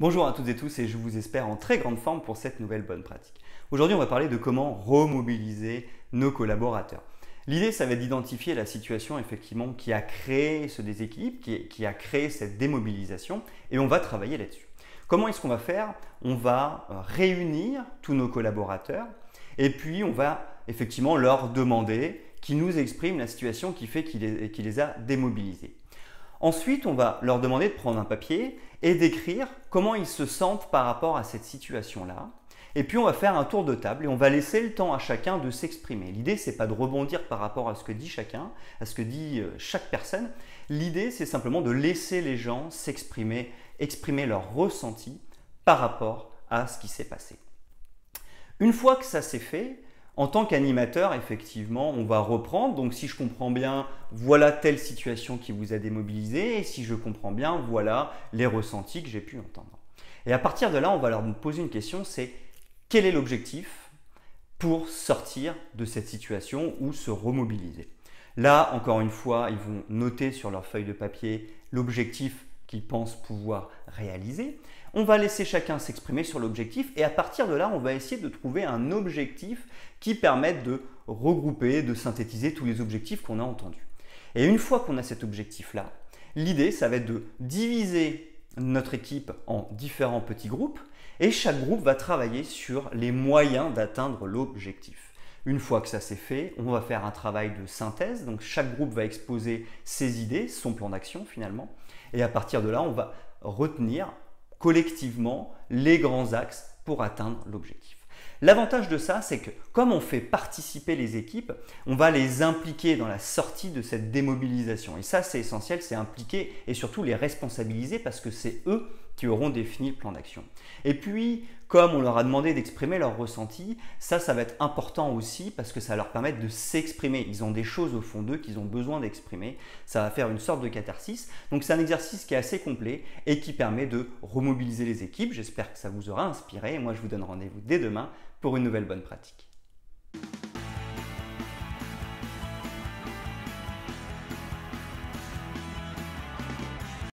Bonjour à toutes et tous et je vous espère en très grande forme pour cette nouvelle bonne pratique. Aujourd'hui, on va parler de comment remobiliser nos collaborateurs. L'idée, ça va être d'identifier la situation effectivement qui a créé ce déséquilibre, qui a créé cette démobilisation et on va travailler là-dessus. Comment est-ce qu'on va faire? On va réunir tous nos collaborateurs et puis on va effectivement leur demander qu'ils nous expriment la situation qui fait qu'il les a démobilisés. Ensuite, on va leur demander de prendre un papier et d'écrire comment ils se sentent par rapport à cette situation-là. Et puis, on va faire un tour de table et on va laisser le temps à chacun de s'exprimer. L'idée, ce n'est pas de rebondir par rapport à ce que dit chacun, à ce que dit chaque personne. L'idée, c'est simplement de laisser les gens s'exprimer, exprimer leur ressenti par rapport à ce qui s'est passé. Une fois que ça s'est fait, en tant qu'animateur, effectivement, on va reprendre. Donc, si je comprends bien, voilà telle situation qui vous a démobilisé. Et si je comprends bien, voilà les ressentis que j'ai pu entendre. Et à partir de là, on va leur poser une question, c'est quel est l'objectif pour sortir de cette situation ou se remobiliser? Là, encore une fois, ils vont noter sur leur feuille de papier l'objectif qu'ils pensent pouvoir réaliser. On va laisser chacun s'exprimer sur l'objectif et à partir de là, on va essayer de trouver un objectif qui permette de regrouper, de synthétiser tous les objectifs qu'on a entendus. Et une fois qu'on a cet objectif-là, l'idée, ça va être de diviser notre équipe en différents petits groupes et chaque groupe va travailler sur les moyens d'atteindre l'objectif. Une fois que ça c'est fait, on va faire un travail de synthèse. Donc chaque groupe va exposer ses idées, son plan d'action finalement. Et à partir de là, on va retenir collectivement les grands axes pour atteindre l'objectif. L'avantage de ça, c'est que comme on fait participer les équipes, on va les impliquer dans la sortie de cette démobilisation. Et ça, c'est essentiel, c'est impliquer et surtout les responsabiliser parce que c'est eux qui auront défini le plan d'action. Et puis, comme on leur a demandé d'exprimer leurs ressentis, ça va être important aussi parce que ça va leur permettre de s'exprimer. Ils ont des choses au fond d'eux qu'ils ont besoin d'exprimer. Ça va faire une sorte de catharsis. Donc, c'est un exercice qui est assez complet et qui permet de remobiliser les équipes. J'espère que ça vous aura inspiré. Et moi, je vous donne rendez-vous dès demain pour une nouvelle bonne pratique.